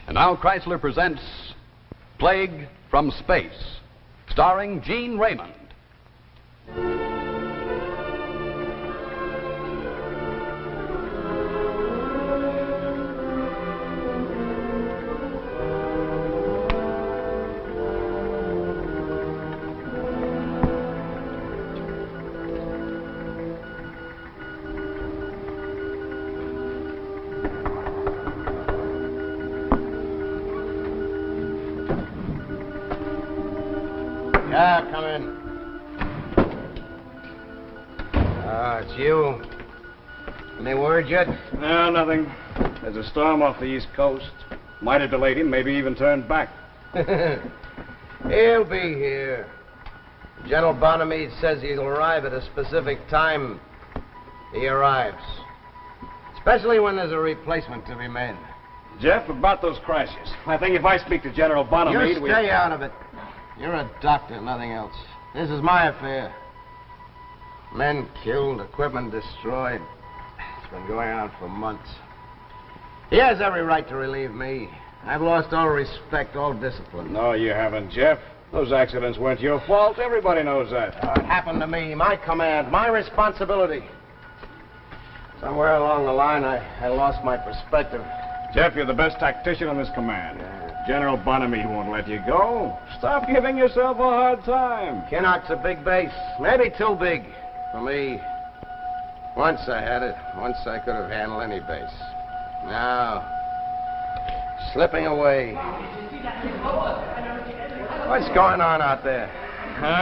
And now Chrysler presents Plague from Space, starring Gene Raymond. Yeah, come in. It's you. Any word yet? No, nothing. There's a storm off the East Coast. Might have delayed him, maybe even turned back. He'll be here. General Bonamede says he'll arrive at a specific time. He arrives. Especially when there's a replacement to be made. Jeff, about those crashes. I think if I speak to General Bonamede, You stay out of it. You're a doctor, nothing else. This is my affair. Men killed, equipment destroyed. It's been going on for months. He has every right to relieve me. I've lost all respect, all discipline. No, you haven't, Jeff. Those accidents weren't your fault. Everybody knows that. It happened to me, my command, my responsibility. Somewhere along the line, I lost my perspective. Jeff, you're the best tactician in this command. General Bonamede won't let you go. Stop giving yourself a hard time. Kinnock's a big base. Maybe too big for me. Once I had it. Once I could have handled any base. Now, slipping away. What's going on out there?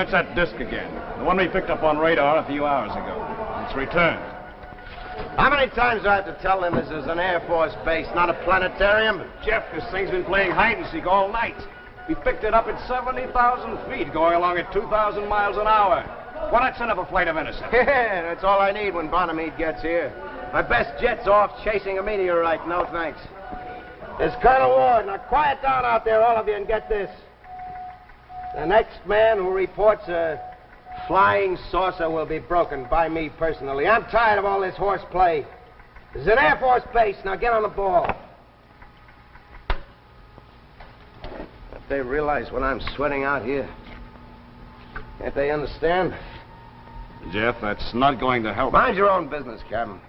It's that disc again. The one we picked up on radar a few hours ago. It's returned. How many times do I have to tell them this is an Air Force base, not a planetarium? Jeff, this thing's been playing hide and seek all night. We picked it up at 70,000 feet, going along at 2,000 miles an hour. Why not send up a flight of intercept? Yeah, that's all I need when Bonamede gets here. My best jet's off chasing a meteorite. No thanks. It's Colonel Ward. Now quiet down out there, all of you, and get this. The next man who reports a flying saucer will be broken by me personally. I'm tired of all this horseplay. This is an Air Force base. Now get on the ball. If they realize what I'm sweating out here, can't they understand? Jeff, that's not going to help. Mind your own business, Captain.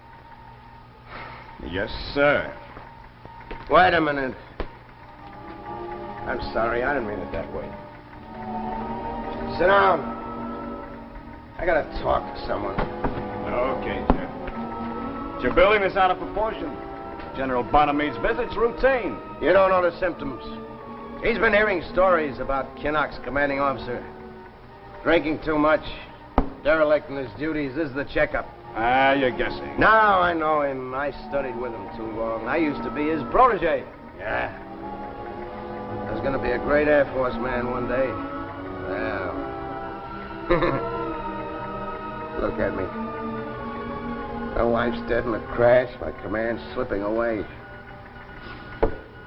Yes, sir. Wait a minute. I'm sorry. I didn't mean it that way. Sit down. I gotta talk to someone. Okay, Jeff. You're building this out of proportion. General Bonamede's visit's routine. You don't know the symptoms. He's been hearing stories about Kinnock's commanding officer. Drinking too much, derelict in his duties. This is the checkup. You're guessing. Now I know him. I studied with him too long. I used to be his protege. Yeah. I was gonna be a great Air Force man one day. Well. Look at me. My wife's dead in a crash. My command's slipping away.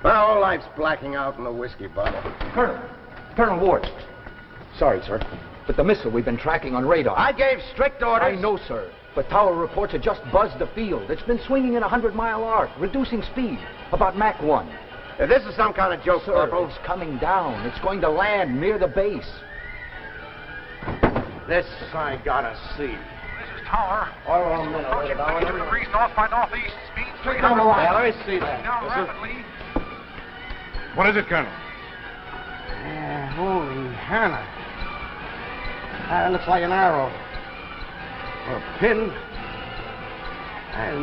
My whole life's blacking out in a whiskey bottle. Colonel Ward. Sorry, sir, but the missile we've been tracking on radar. I gave strict orders. I know, sir, but tower reports have just buzzed the field. It's been swinging in a 100-mile arc, reducing speed, about Mach 1. If this is some kind of joke, Sir, Corporal. it's coming down. It's going to land near the base. This I gotta see. This is Tower. All on minute. Approaching 92 degrees north by northeast. Speed 300. Yeah, let me see that. Down rapidly. What is it, Colonel? Holy Hannah. That looks like an arrow. Or a pin.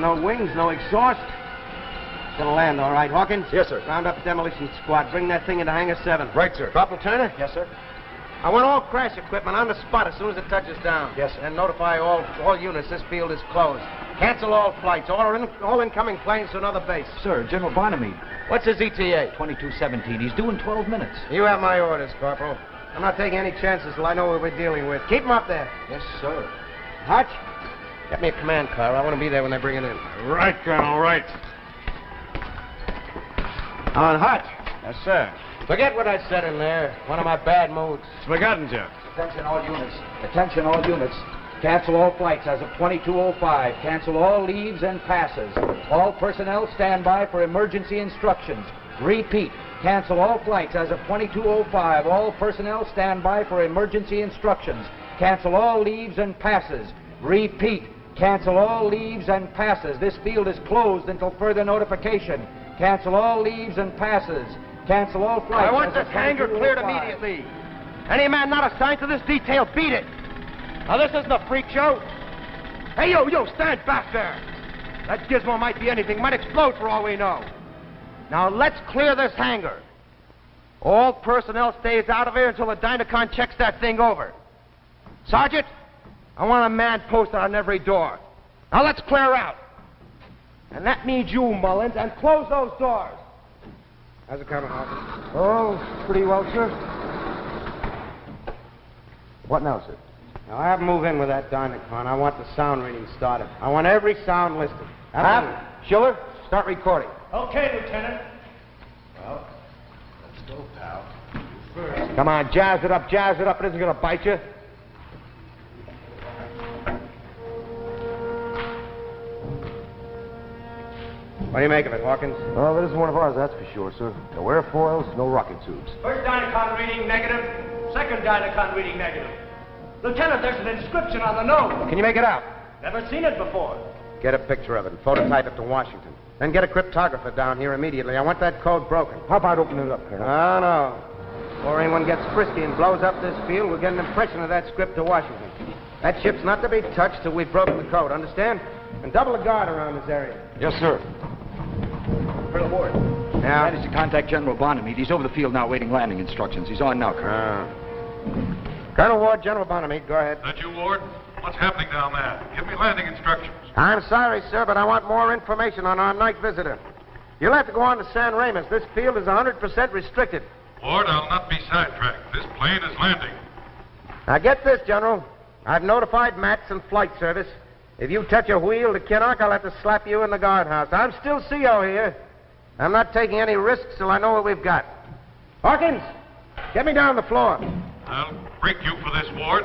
No wings, no exhaust. It's gonna land all right. Hawkins? Yes, sir. Round up the demolition squad. Bring that thing into Hangar 7. Right, sir. Corporal Turner? Yes, sir. I want all crash equipment on the spot as soon as it touches down. Yes, sir. And notify all units this field is closed. Cancel all flights. All incoming planes to another base. Sir, General Bonamede. What's his ETA? 2217. He's due in 12 minutes. You have my orders, Corporal. I'm not taking any chances till I know what we're dealing with. Keep him up there. Yes, sir. Hutch, get me a command car. I want to be there when they bring it in. Right, Colonel, right. On Hutch. Yes, sir. Forget what I said in there. One of my bad moods. It's forgotten, Jeff. Attention all units. Attention all units. Cancel all flights as of 2205. Cancel all leaves and passes. All personnel stand by for emergency instructions. Repeat. Cancel all flights as of 22:05. All personnel stand by for emergency instructions. Cancel all leaves and passes. Repeat. Cancel all leaves and passes. This field is closed until further notification. Cancel all leaves and passes. Cancel all flights. I want as of this hangar cleared 22:05. immediately. Any man not assigned to this detail, beat it. Now, this isn't a freak show. Hey, you, stand back there. That gizmo might be anything. Might explode for all we know. Now, let's clear this hangar. All personnel stays out of here until the Dynacon checks that thing over. Sergeant, I want a man posted on every door. Now, let's clear out. And that means you, Mullins, and close those doors. How's it coming, Hawkins? Oh, pretty well, sir. What now, sir? Now, have them move in with that Dynacon. I want the sound reading started. I want every sound listed. Schiller, start recording. Okay, Lieutenant. Well, let's go, pal. You first. Come on, jazz it up, jazz it up. It isn't going to bite you. What do you make of it, Hawkins? Well, it isn't one of ours, that's for sure, sir. No airfoils, no rocket tubes. First Dynacon reading negative. Second Dynacon reading negative. Lieutenant, there's an inscription on the nose. Can you make it out? Never seen it before. Get a picture of it and phototype it to Washington. Then get a cryptographer down here immediately. I want that code broken. How about opening it up, Colonel? Oh, no. Before anyone gets frisky and blows up this field, we'll get an impression of that script to Washington. That ship's not to be touched till we've broken the code, understand? And double the guard around this area. Yes, sir. Colonel Ward. Yeah? Managed to contact General Bonamede. He's over the field now waiting landing instructions. He's on now, Colonel. Colonel Ward, General Bonamede, go ahead. That you, Ward? What's happening down there? Give me landing instructions. I'm sorry, sir, but I want more information on our night visitor. You'll have to go on to San Ramos. This field is 100% restricted. Ward, I'll not be sidetracked. This plane is landing. Now, get this, General. I've notified Mats and Flight Service. If you touch a wheel to Kinnock, I'll have to slap you in the guardhouse. I'm still CO here. I'm not taking any risks till I know what we've got. Hawkins, get me down the floor. I'll break you for this, Ward.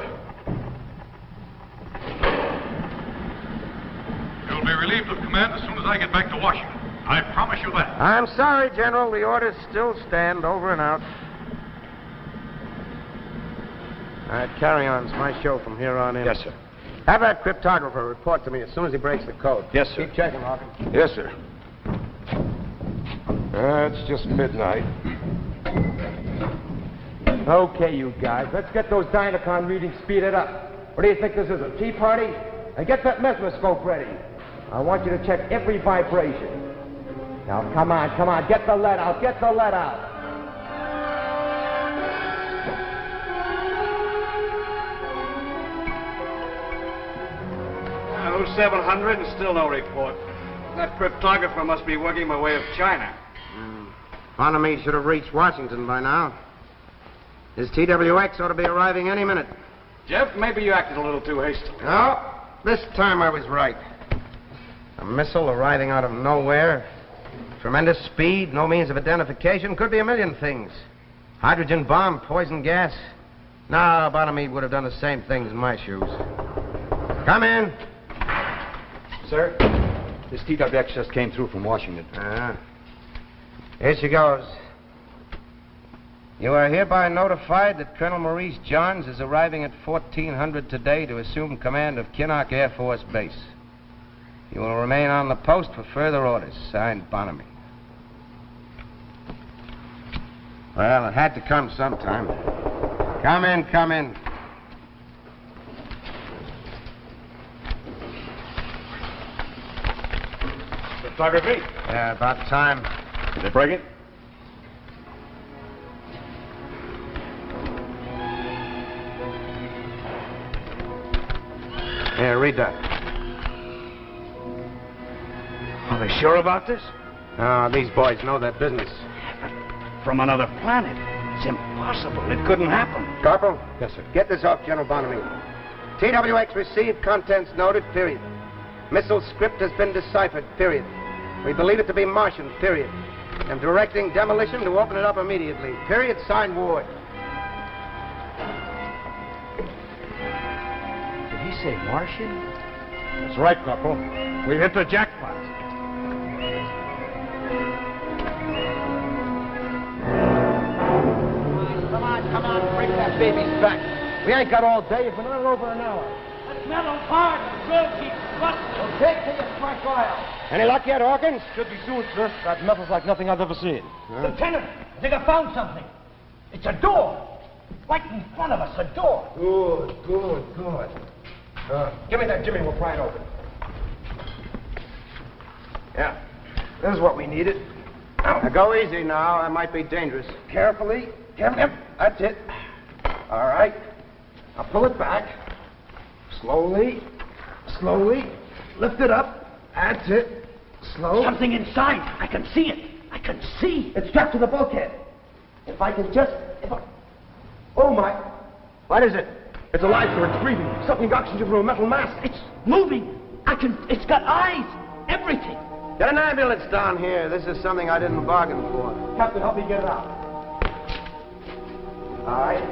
You'll be relieved of command as soon as I get back to Washington. I promise you that. I'm sorry, General. The orders still stand. Over and out. All right, carry on. It's my show from here on in. Yes, sir. Have that cryptographer report to me as soon as he breaks the code. Yes, sir. Keep checking, Hawkins. Yes, sir. It's just midnight. Okay, you guys. Let's get those Dynacon readings speeded up. What do you think this is, a tea party? And get that mesmerscope ready. I want you to check every vibration. Now, come on. Get the lead out. 0700 and still no report. That cryptographer must be working by way of China. Bonamede should have reached Washington by now. His TWX ought to be arriving any minute. Jeff, maybe you acted a little too hastily. No, this time I was right. A missile arriving out of nowhere. Tremendous speed, no means of identification. Could be a million things. Hydrogen bomb, poison gas. No, Bonamede would have done the same things in my shoes. Come in. Sir, this TWX just came through from Washington. Here she goes. You are hereby notified that Colonel Maurice Johns is arriving at 1400 today to assume command of Kinnock Air Force Base. You will remain on the post for further orders. Signed, Bonamede. Well, it had to come sometime. Come in. Photography? Yeah, about time. Did they break it? Here, read that. Are they sure about this? These boys know their business. From another planet. It's impossible. It couldn't happen. Corporal? Yes, sir. Get this off General Bonamede. TWX received, contents noted, period. Missile script has been deciphered, period. We believe it to be Martian, period. I'm directing demolition to open it up immediately. Period, signed, Ward. Did he say Martian? That's right, Corporal. We've hit the jackpot. that baby's back. We ain't got all day. It's been on over an hour. That metal's hard. The drill keeps rusting. Well, take to your fresh oil. Any luck yet, Hawkins? Should be soon, sir. That metal's like nothing I've ever seen. Lieutenant, I think I found something. It's a door. Right in front of us, a door. Good. Give me that, Jimmy. We'll pry it open. Yeah. This is what we needed. Now, go easy now. That might be dangerous. Carefully. Yep. That's it. All right. Now pull it back. Slowly. Lift it up. That's it. Slow. Something inside. I can see it. I can see. It's strapped to the bulkhead. If I can just... Oh, my... What is it? It's alive, sir. It's breathing. Sucking oxygen from a metal mask. It's moving. It's got eyes. Everything. Get an ambulance down here. This is something I didn't bargain for. Captain, help me get it out. All right.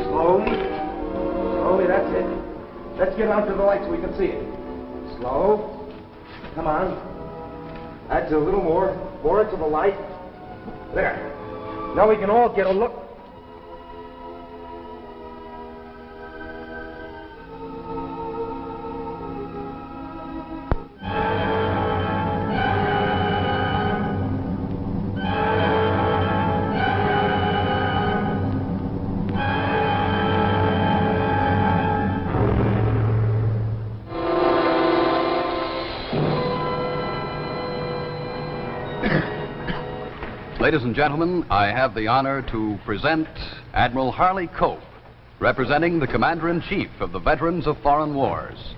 Slowly, that's it. Let's get out to the light so we can see it. Slow. Come on. That's a little more. More into the light. There. Now we can all get a look. Ladies and gentlemen, I have the honor to present Admiral Harley Cope, representing the Commander-in-Chief of the Veterans of Foreign Wars,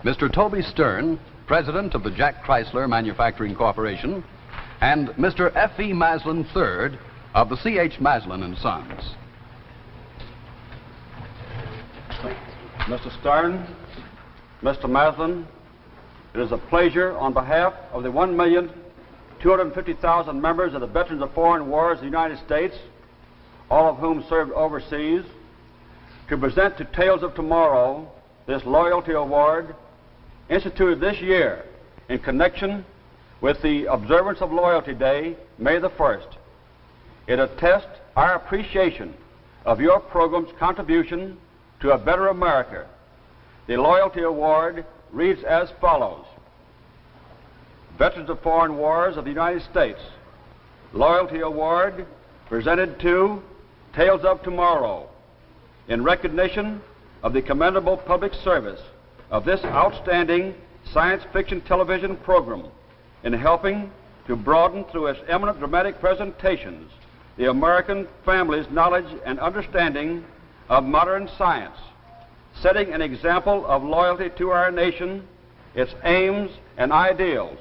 Mr. Toby Stern, President of the Jack Chrysler Manufacturing Corporation, and Mr. F.E. Maslin III of the C.H. Maslin & Sons. Mr. Stern, Mr. Maslin, it is a pleasure on behalf of the 1,250,000 members of the Veterans of Foreign Wars of the United States, all of whom served overseas, to present to Tales of Tomorrow this loyalty award instituted this year in connection with the observance of Loyalty Day, May the 1st. It attests our appreciation of your program's contribution to a better America. The Loyalty Award reads as follows. Veterans of Foreign Wars of the United States, Loyalty Award presented to Tales of Tomorrow in recognition of the commendable public service of this outstanding science fiction television program in helping to broaden through its eminent dramatic presentations the American family's knowledge and understanding of modern science, setting an example of loyalty to our nation, its aims and ideals.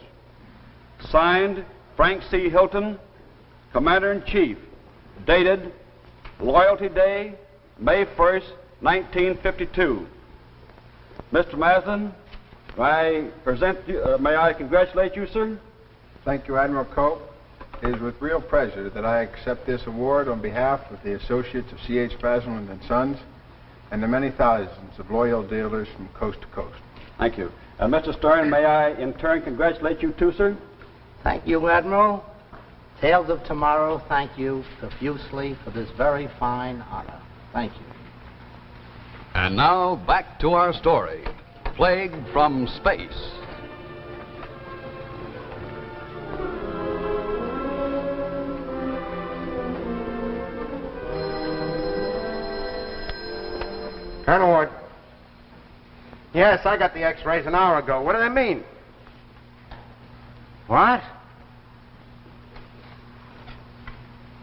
Signed, Frank C. Hilton, Commander-in-Chief, dated Loyalty Day, May 1st, 1952. Mr. Maslin, may I congratulate you, sir? Thank you, Admiral Cope. It is with real pleasure that I accept this award on behalf of the associates of C.H. Maslin & Sons and the many thousands of loyal dealers from coast to coast. Thank you. Mr. Stern, may I in turn congratulate you too, sir? Thank you, Admiral. Tales of Tomorrow, thank you profusely for this very fine honor. Thank you. And now, back to our story, Plague from Space. Colonel Ward. Yes, I got the x-rays an hour ago. What do they mean? What?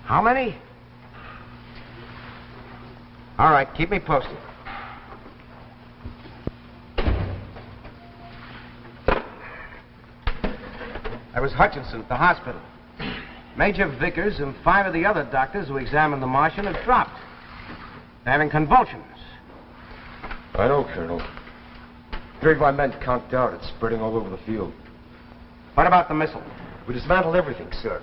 How many? All right, keep me posted. That was Hutchinson at the hospital. Major Vickers and 5 of the other doctors who examined the Martian have dropped. They're having convulsions. I know, Colonel. 3 of my men conked out. It's spreading all over the field. What about the missile? We dismantled everything, sir.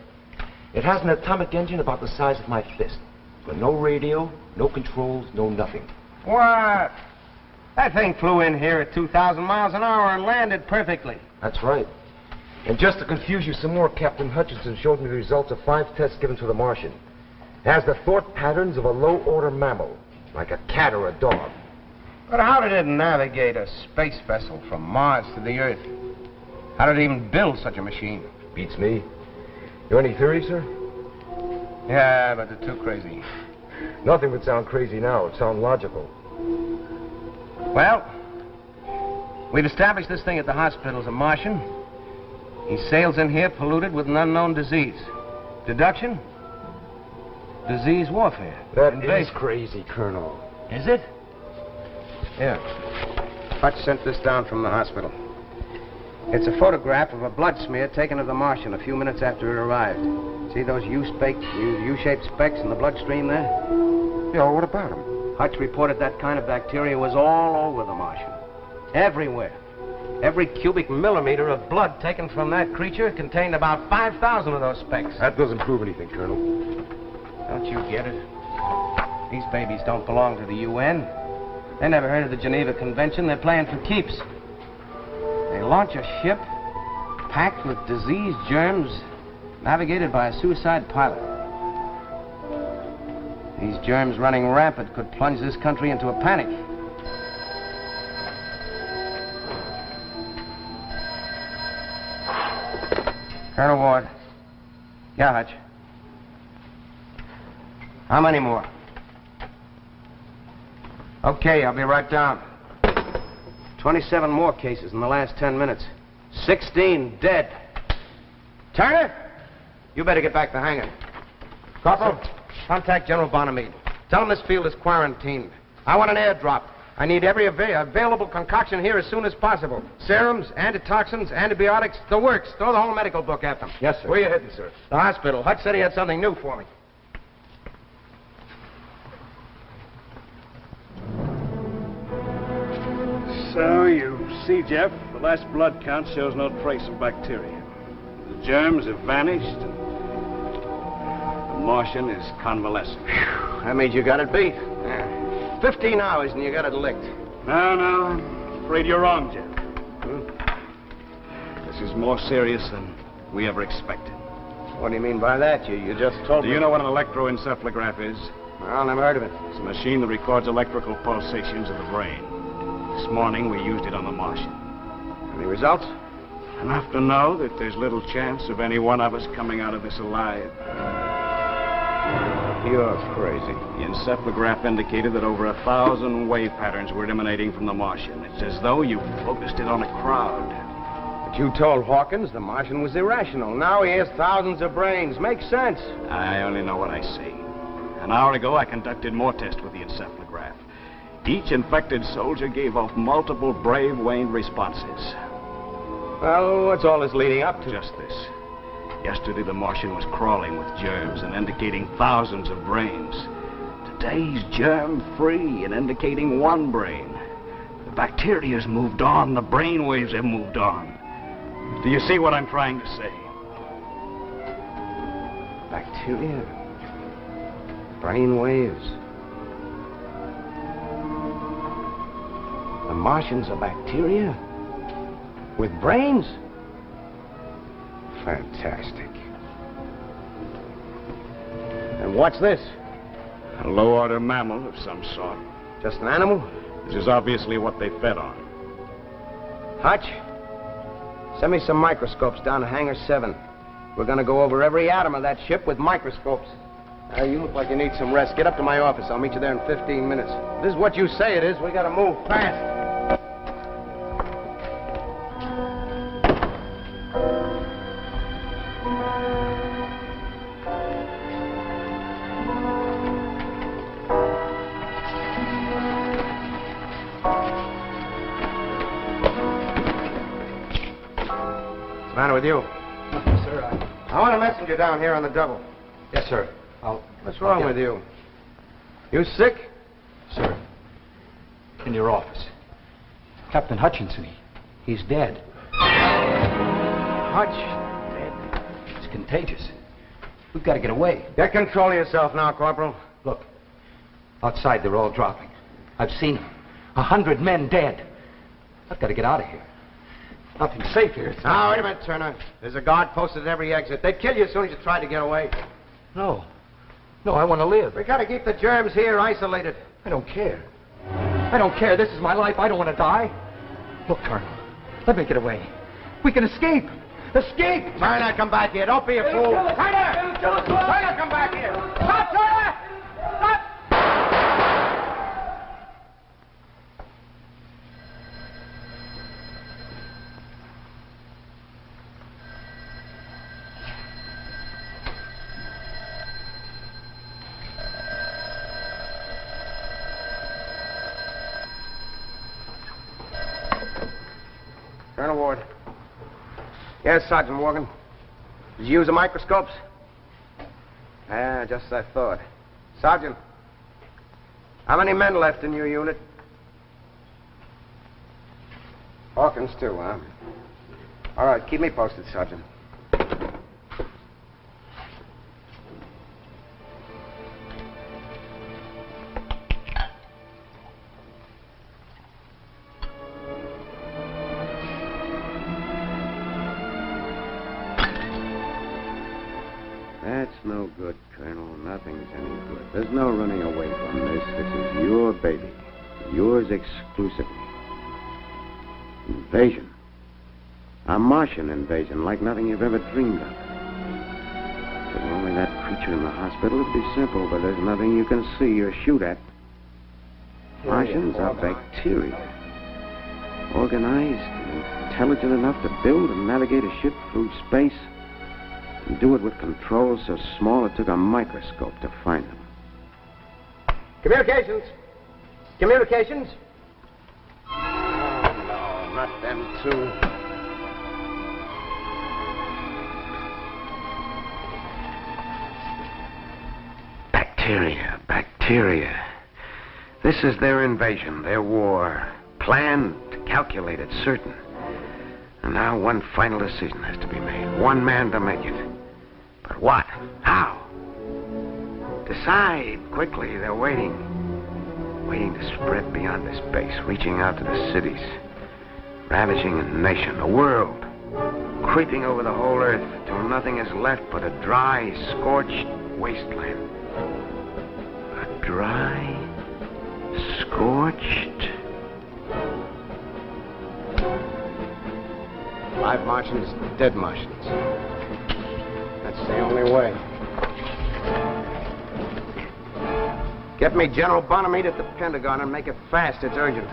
It has an atomic engine about the size of my fist. But no radio, no controls, no nothing. What? That thing flew in here at 2,000 miles an hour and landed perfectly. That's right. And just to confuse you some more, Captain Hutchinson showed me the results of 5 tests given to the Martian. It has the thought patterns of a low-order mammal. Like a cat or a dog. But how did it navigate a space vessel from Mars to the Earth? How did it even build such a machine? Beats me. You any theories, sir? Yeah, but they're too crazy. Nothing would sound crazy now. It sounds logical. Well, we've established this thing at the hospital's a Martian. He sails in here polluted with an unknown disease. Deduction? Disease warfare. That Invasion. is crazy, Colonel. Is it? Yeah. Hutch sent this down from the hospital. It's a photograph of a blood smear taken of the Martian a few minutes after it arrived. See those U-shaped specks in the bloodstream there? Yeah, what about him? Hutch reported that kind of bacteria was all over the Martian. Everywhere. Every cubic millimeter of blood taken from that creature contained about 5,000 of those specks. That doesn't prove anything, Colonel. Don't you get it? These babies don't belong to the UN. They never heard of the Geneva Convention. They're playing for keeps. They launch a ship packed with disease germs navigated by a suicide pilot. These germs running rampant could plunge this country into a panic. Colonel Ward. Yeah, Hutch. How many more? Okay, I'll be right down. 27 more cases in the last 10 minutes. 16 dead. Turner, you better get back to hangar. Corporal, contact General Bonamede. Tell him this field is quarantined. I want an airdrop. I need every available concoction here as soon as possible. Serums, antitoxins, antibiotics, the works. Throw the whole medical book at them. Yes, sir. Where are you heading, sir? The hospital. Hutch said he had something new for me. So, you see, Jeff, the last blood count shows no trace of bacteria. The germs have vanished, and the Martian is convalescent. That means you got it beat. 15 hours and you got it licked. No, I'm afraid you're wrong, Jeff. This is more serious than we ever expected. What do you mean by that? You just told Do me. you know what an electroencephalograph is? Well, never heard of it. It's a machine that records electrical pulsations of the brain. This morning, we used it on the Martian. Any results? Enough to know that there's little chance of any one of us coming out of this alive. You're crazy. The encephalograph indicated that over 1,000 wave patterns were emanating from the Martian. It's as though you focused it on a crowd. But you told Hawkins the Martian was irrational. Now he has thousands of brains. Makes sense. I only know what I see. An hour ago, I conducted more tests with the encephalograph. Each infected soldier gave off multiple brave-waned responses. Well, what's all this leading up to? Just this. Yesterday, the Martian was crawling with germs and indicating thousands of brains. Today, he's germ-free and indicating one brain. The bacteria's moved on. The brain waves have moved on. Do you see what I'm trying to say? Bacteria. Brain waves. The Martian's a bacteria? With brains? Fantastic. And what's this? A low-order mammal of some sort. Just an animal? This is obviously what they fed on. Hutch, send me some microscopes down to Hangar 7. We're going to go over every atom of that ship with microscopes. You look like you need some rest. Get up to my office. I'll meet you there in 15 minutes. If this is what you say it is, we got to move fast. What's the matter with you? Nothing, sir. I want a messenger down here on the double. Yes, sir. What's wrong with you? You sick? Sir, in your office. Captain Hutchinson, he's dead. Hutch? Dead. It's contagious. We've got to get away. Get control of yourself now, Corporal. Look, outside they're all dropping. I've seen them. 100 men dead. I've got to get out of here. Nothing safe here. Now, wait a minute, Turner. There's a guard posted at every exit. They'd kill you as soon as you tried to get away. No. No, I want to live. We gotta keep the germs here isolated. I don't care. I don't care. This is my life. I don't want to die. Look, Colonel, let me get away. We can escape. Escape! Turner, come back here. Don't be a fool. Turner! Turner, come back here. Stop, Turner! Stop! Colonel Ward. Yes, Sergeant Morgan. Did you use the microscopes? Just as I thought. Sergeant, how many men left in your unit? Hawkins, too, huh? All right, keep me posted, Sergeant. That's no good, Colonel. Nothing's any good. There's no running away from this. This is your baby. Yours exclusively. Invasion. A Martian invasion like nothing you've ever dreamed of. If it were only that creature in the hospital, it'd be simple, but there's nothing you can see or shoot at. Martians are bacteria. Organized and intelligent enough to build and navigate a ship through space. And do it with controls so small it took a microscope to find them. Communications. Communications. Oh, no, not them two. Bacteria, bacteria. This is their invasion, their war. Planned, calculated, certain. And now one final decision has to be made. One man to make it. But what? How? Decide quickly. They're waiting. Waiting to spread beyond this base, reaching out to the cities. Ravaging a nation, a world. Creeping over the whole earth till nothing is left but a dry, scorched wasteland. A dry, scorched... Live Martians, dead Martians. That's the only way. Get me General Bonamede at the Pentagon and make it fast. It's urgent.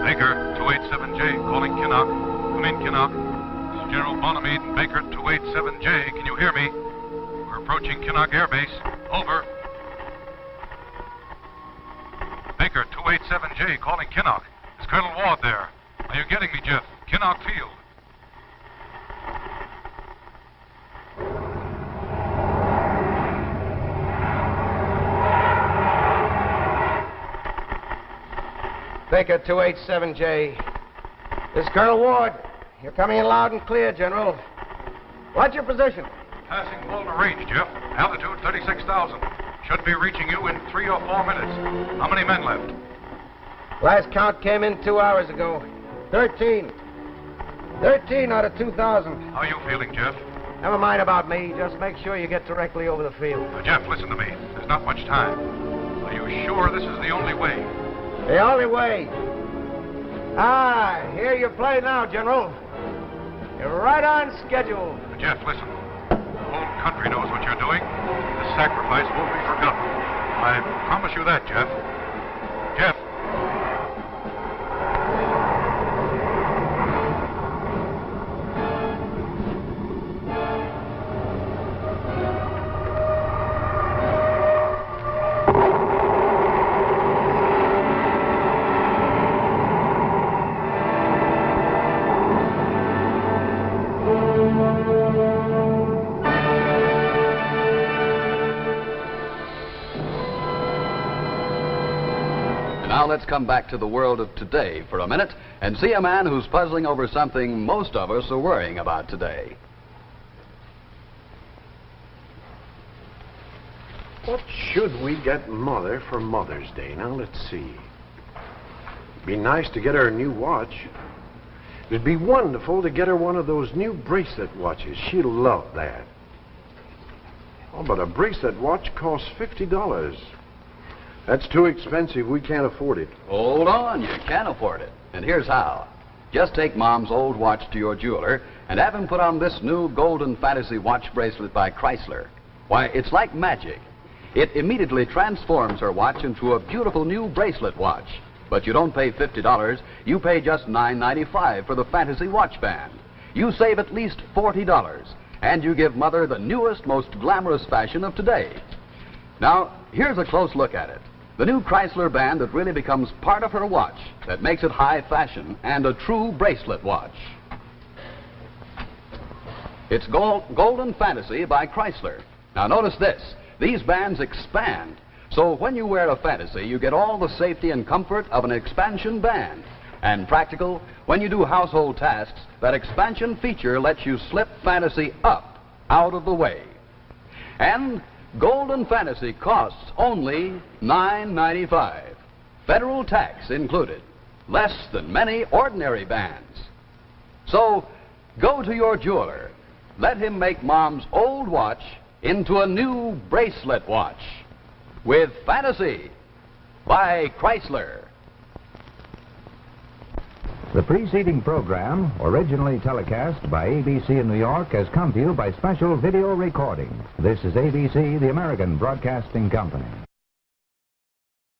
Baker, 287J, calling Kinnock. Come in, Kinnock. This is General Bonamede and Baker, 287J. Can you hear me? We're approaching Kinnock Air Base. Over. Baker, 287J, calling Kinnock. Is Colonel Ward there? Are you getting me, Jeff? Kinnock Field. Baker, 287J. This is Colonel Ward. You're coming in loud and clear, General. What's your position? Passing Boulder Range, Jeff. Altitude 36,000. Should be reaching you in 3 or 4 minutes. How many men left? Last count came in 2 hours ago. 13. 13 out of 2,000. How are you feeling, Jeff? Never mind about me. Just make sure you get directly over the field. Jeff, listen to me. There's not much time. Are you sure this is the only way? The only way. Here you play now, General. You're right on schedule. Jeff, listen. The whole country knows what you're doing. This sacrifice won't be forgotten. I promise you that, Jeff. Jeff. Now let's come back to the world of today for a minute and see a man who's puzzling over something most of us are worrying about today. What should we get Mother for Mother's Day? Now, let's see. It'd be nice to get her a new watch. It'd be wonderful to get her one of those new bracelet watches. She'll love that. Oh, but a bracelet watch costs $50. That's too expensive. We can't afford it. Hold on, you can afford it. And here's how. Just take Mom's old watch to your jeweler and have him put on this new Golden Fantasy watch bracelet by Chrysler. Why, it's like magic. It immediately transforms her watch into a beautiful new bracelet watch. But you don't pay $50. You pay just $9.95 for the Fantasy watch band. You save at least $40. And you give Mother the newest, most glamorous fashion of today. Now, here's a close look at it. The new Chrysler band that really becomes part of her watch, that makes it high fashion and a true bracelet watch. It's Golden Fantasy by Chrysler. Now notice this. These bands expand. So when you wear a Fantasy, you get all the safety and comfort of an expansion band. And practical, when you do household tasks, that expansion feature lets you slip Fantasy up, out of the way. And Golden Fantasy costs only $9.95. Federal tax included. Less than many ordinary bands. So, go to your jeweler. Let him make Mom's old watch into a new bracelet watch. With Fantasy by Chrysler. The preceding program, originally telecast by ABC in New York, has come to you by special video recording. This is ABC, the American Broadcasting Company.